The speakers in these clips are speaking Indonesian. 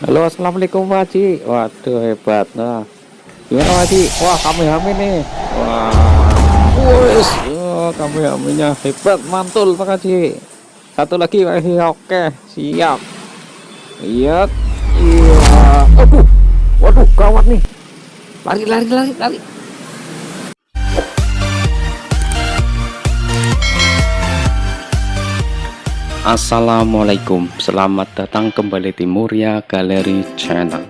Halo, assalamualaikum Pak Haji. Waduh, hebat. Nah, gimana Pak Haji? Wah, kami hamil nih. Wah, wes, kami hamilnya hebat, mantul Pak Haji. Satu lagi Pak Haji. Oke, siap. Lihat, iya. Aduh, waduh, gawat nih. Lari, lari, lari, lari. Assalamualaikum, selamat datang kembali di Muria Galeri Channel.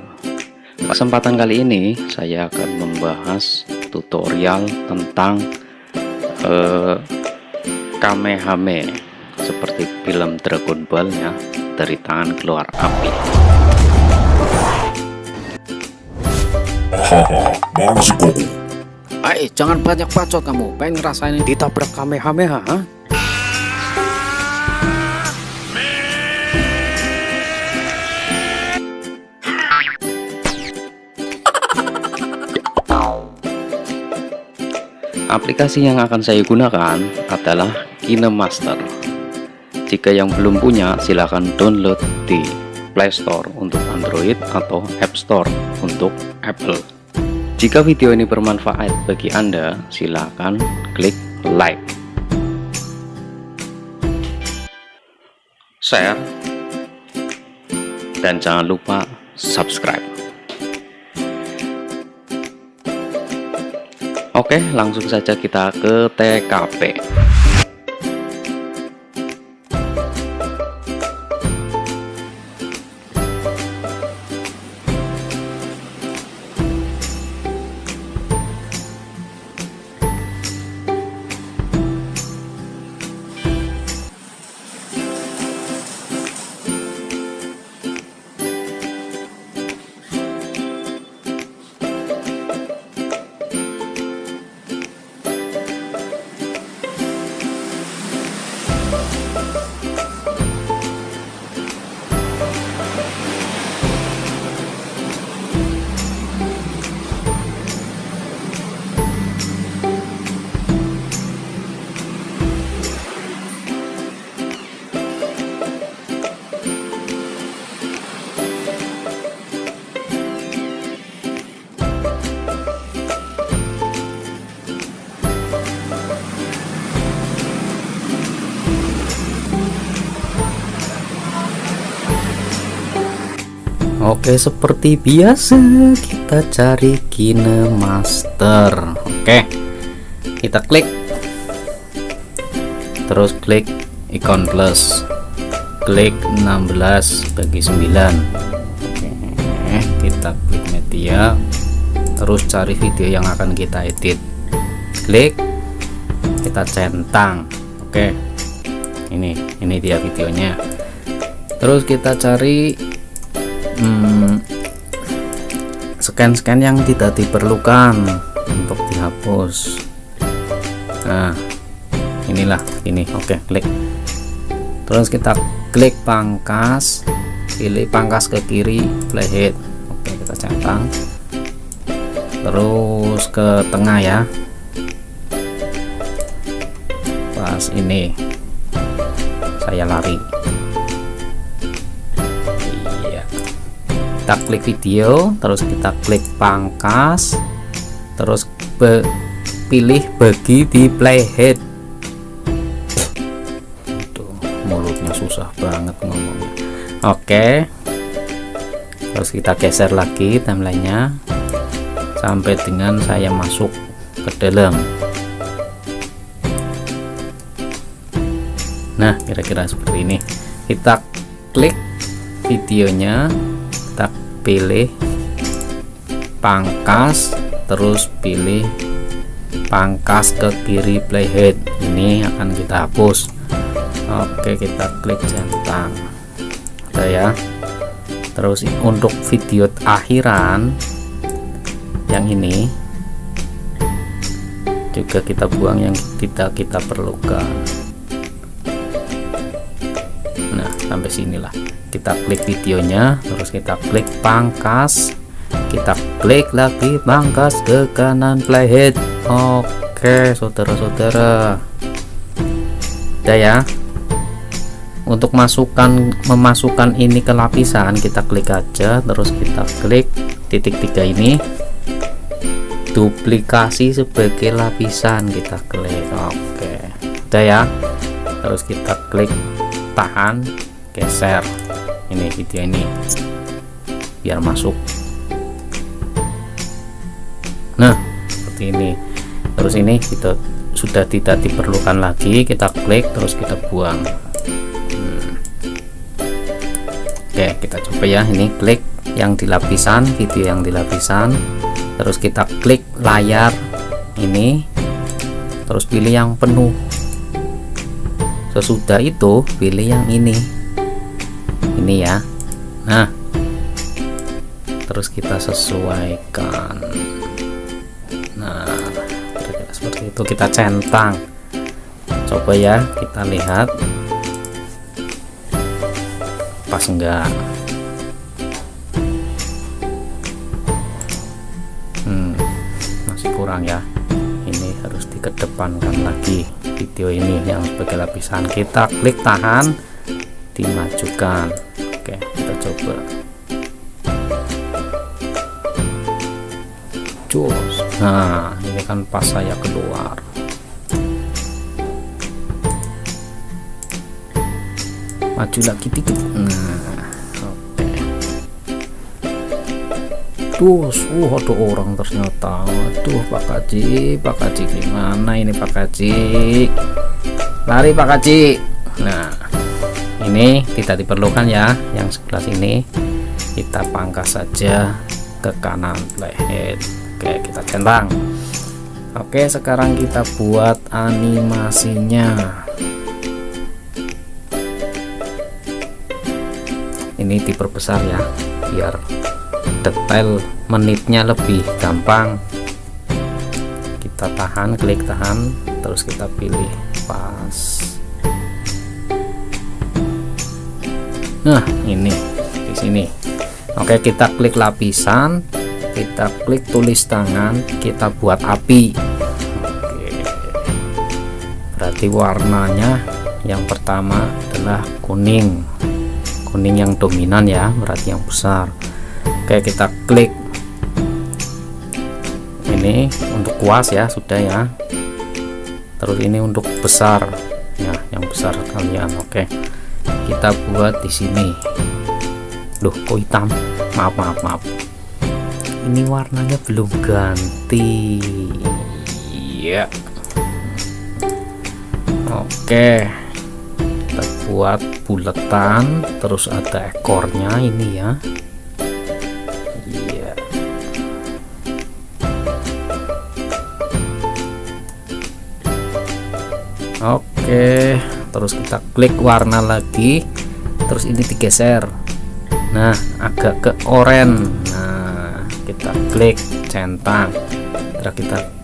Kesempatan kali ini saya akan membahas tutorial tentang Kamehame seperti film Dragon Ball ya, dari tangan keluar api. Haha, mana si Goku? Jangan banyak bacot kamu, pengen ngerasain ditabrak Kamehameha, ha? Aplikasi yang akan saya gunakan adalah KineMaster. Jika yang belum punya, silahkan download di Play Store untuk Android atau App Store untuk Apple. Jika video ini bermanfaat bagi Anda, silahkan klik like, share, dan jangan lupa subscribe. Oke, langsung saja kita ke TKP. Oke, seperti biasa kita cari KineMaster. Oke, kita klik, terus klik ikon plus, klik 16/9. Oke, kita klik media, terus cari video yang akan kita edit, klik, kita centang. Oke, ini dia videonya. Terus kita cari scan yang tidak diperlukan untuk dihapus. Nah, inilah ini. Oke, klik, terus kita klik pangkas, pilih pangkas ke kiri, playhead. Oke, kita centang, terus ke tengah ya, pas ini saya lari. Kita klik video, terus kita klik pangkas, terus pilih bagi di playhead. Tuh, mulutnya susah banget ngomongnya. Oke, terus kita geser lagi timelinenya sampai dengan saya masuk ke dalam. Nah, kira-kira seperti ini. Kita klik videonya, kita pilih pangkas, terus pilih pangkas ke kiri playhead. Ini akan kita hapus. Oke, kita klik centang. Udah ya. Terus untuk video akhiran yang ini juga kita buang yang tidak kita perlukan. Nah, sampai sinilah. Kita klik videonya, terus kita klik pangkas, kita klik lagi pangkas ke kanan playhead. Oke, saudara-saudara, udah ya. untuk memasukkan ini ke lapisan, kita klik aja, terus kita klik titik 3 ini, duplikasi sebagai lapisan, kita klik. Oke, udah ya. Terus kita klik tahan, geser ini video ini biar masuk. Nah, seperti ini. Terus ini kita sudah tidak diperlukan lagi, kita klik terus kita buang. Oke, kita coba ya. Ini klik yang di lapisan, video yang di lapisan, terus kita klik layar ini, terus pilih yang penuh. Sesudah itu pilih yang ini ya. Nah, terus kita sesuaikan. Nah, seperti itu, kita centang. Coba ya, kita lihat pas enggak. Masih kurang ya, ini harus dikedepankan lagi video ini yang sebagai lapisan. Kita klik tahan, dimajukan. Oke, kita coba. Cus. Nah, ini kan pas saya keluar. Maju lagi dikit. Nah, oke. Terus, ada orang ternyata. Aduh, Pak Kaji gimana ini Pak Kaji? Lari Pak Kaji. Nah, ini tidak diperlukan ya. Yang sebelah sini kita pangkas saja ke kanan playhead. Oke, kita centang. Oke, sekarang kita buat animasinya. Ini diperbesar ya, biar detail menitnya lebih gampang. Kita tahan, klik tahan, terus kita pilih pas. Nah, ini di sini. Oke, kita klik lapisan, kita klik tulis tangan, kita buat api. Oke, berarti warnanya yang pertama adalah kuning yang dominan ya, berarti yang besar. Oke, kita klik ini untuk kuas ya, sudah ya. Terus ini untuk besar ya, yang besar kalian. Oke, kita buat di sini. Loh, kok hitam? Maaf, ini warnanya belum ganti ya. Oke, kita buat buletan, terus ada ekornya ini ya. Iya. Oke, terus kita klik warna lagi, terus ini digeser. Nah, agak ke oranye. Nah, kita klik centang. Terus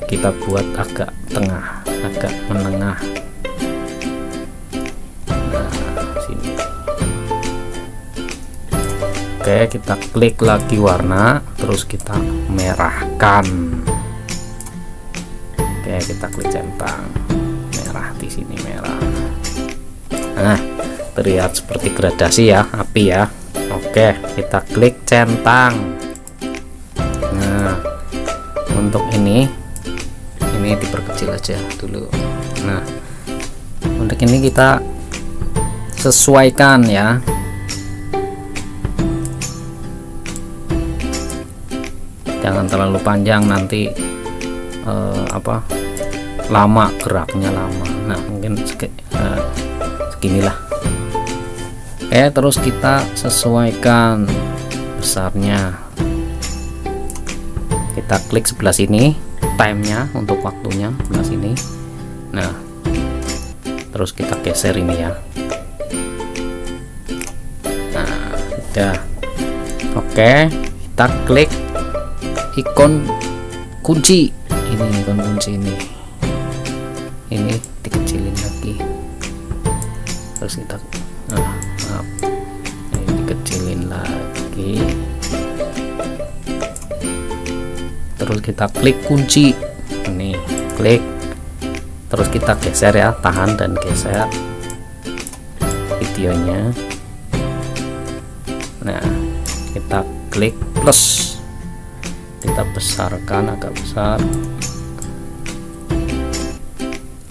kita buat agak tengah, agak menengah. Oke, kita klik lagi warna, terus kita merahkan. Oke, kita klik centang, merah di sini merah. Nah, terlihat seperti gradasi ya, api ya. Oke, kita klik centang. Nah, untuk ini diperkecil aja dulu. Nah, untuk ini kita sesuaikan ya. Jangan terlalu panjang, nanti lama geraknya lama. Nah, mungkin seginilah. Oke, terus kita sesuaikan besarnya. Kita klik sebelah sini, timenya untuk waktunya sebelah sini. Nah, terus kita geser ini ya. Nah, udah. Oke, kita klik ikon kunci ini, ikon kunci ini dikecilin lagi, terus kita ini dikecilin lagi, terus kita klik kunci ini, klik, terus kita geser ya, tahan dan geser, videonya. Nah, kita klik plus, kita besarkan agak besar,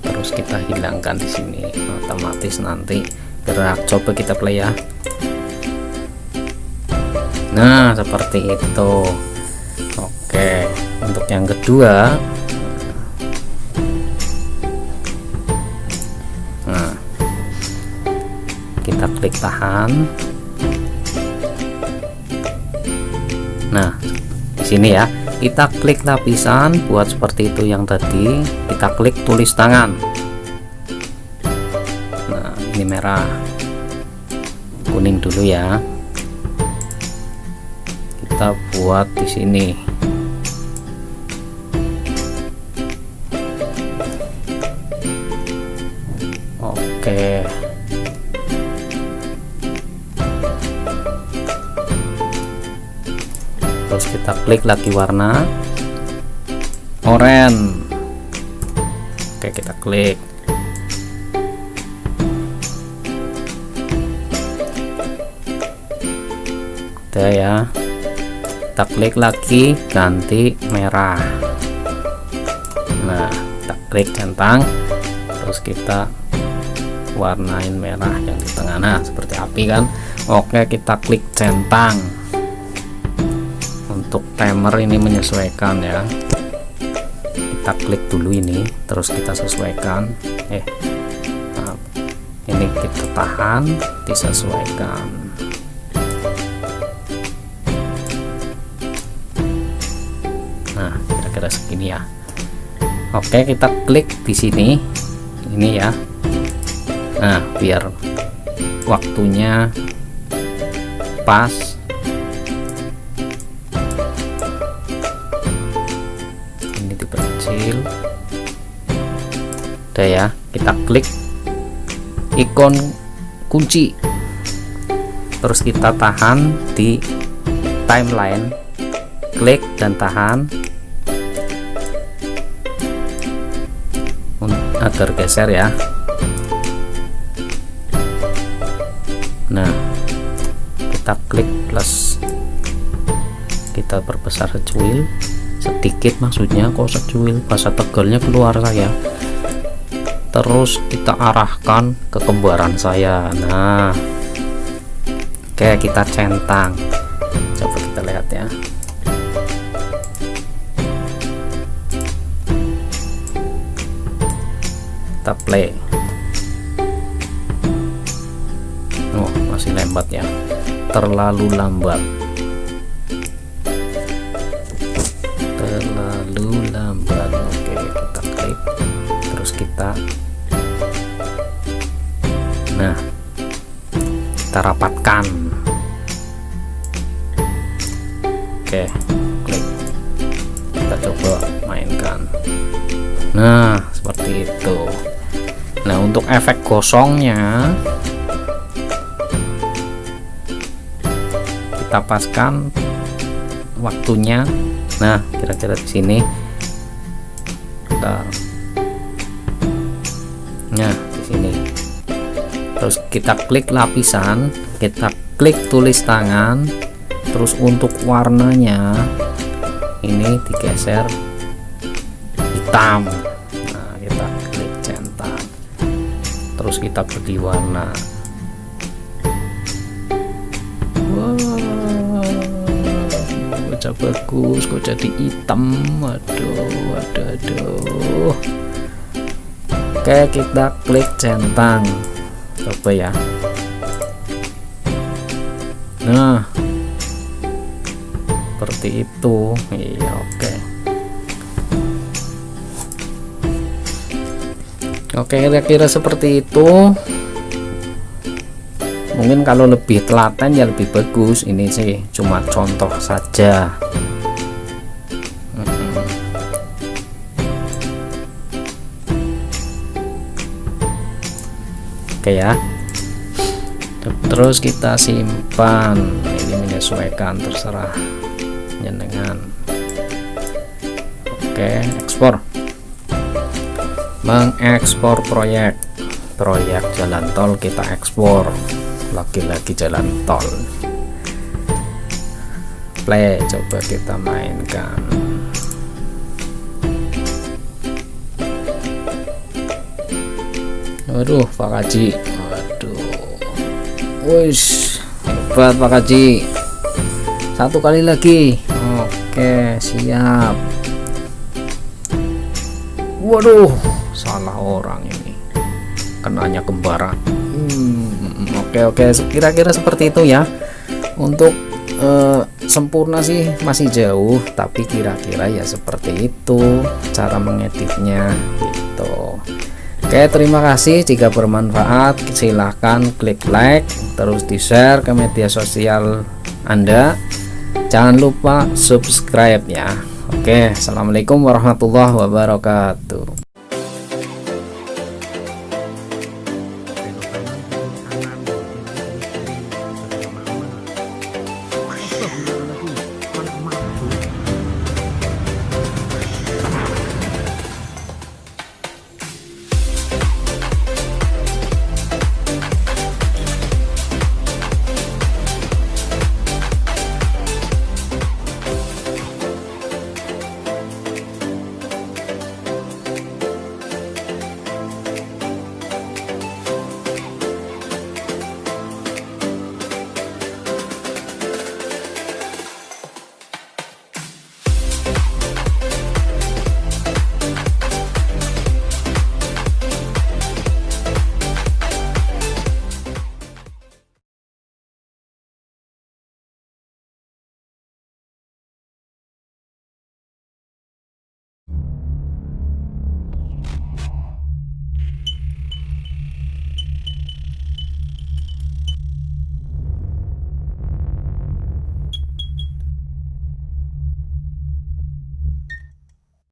terus kita hilangkan di sini, otomatis nanti gerak. Coba kita play ya. Nah, seperti itu. Oke, untuk yang kedua, nah, kita klik tahan. Nah, di sini ya, kita klik lapisan buat seperti itu yang tadi, kita klik tulis tangan. Nah, ini merah, kuning dulu ya. Kita buat di sini. Oke. Terus kita klik lagi warna oranye. Oke, kita klik. Udah ya. Kita klik lagi ganti merah. Nah, kita klik centang, terus kita warnain merah yang di tengah. Nah, seperti api kan. Oke, kita klik centang. Untuk timer ini menyesuaikan ya, kita klik dulu ini, terus kita sesuaikan. Maaf, ini kita tahan, disesuaikan. Nah, kira-kira segini ya. Oke, kita klik di sini, ini ya. Nah, biar waktunya pas. Ini diperkecil. Udah ya, kita klik ikon kunci, terus kita tahan di timeline, klik dan tahan agar geser ya. Nah, kita klik plus, kita perbesar secuil sedikit, maksudnya kok secuil, bahasa Tegalnya keluar saya. Terus kita arahkan ke kembaran saya. Nah, oke, kita centang. Coba kita lihat ya. Kita play. Oh, masih lambat ya, terlalu lambat, terlalu lambat. Oke, kita klik, terus kita, nah, kita rapatkan. Oke, klik, kita coba mainkan. Nah, seperti itu. Nah, untuk efek gosongnya kita paskan waktunya. Nah, kira-kira di sini. Bentar. Nah, di sini. Terus kita klik lapisan, kita klik tulis tangan, terus untuk warnanya ini digeser hitam. Nah, kita klik centang, terus kita beri warna. Wajah bagus, kok jadi hitam. Aduh. Oke, kita klik centang, coba ya. Nah, seperti itu. Iya, oke. Oke, kira-kira seperti itu. Mungkin kalau lebih telaten ya lebih bagus. Ini sih cuma contoh saja. Oke ya. Terus kita simpan. Ini menyesuaikan, terserah jenengan. Oke, ekspor. Mengekspor proyek. proyek jalan tol kita ekspor, lagi-lagi jalan tol. Play, coba kita mainkan. Waduh, Pak Kaji, waduh, wush, hebat Pak Kaji. Satu kali lagi, oke, siap. Waduh, salah orang ini, kenanya kembaran. Oke, kira-kira seperti itu ya. Untuk sempurna sih masih jauh, tapi kira-kira ya seperti itu cara mengeditnya gitu. Oke, terima kasih. Jika bermanfaat silahkan klik like, terus di share ke media sosial Anda. Jangan lupa subscribe ya. Oke, assalamualaikum warahmatullahi wabarakatuh.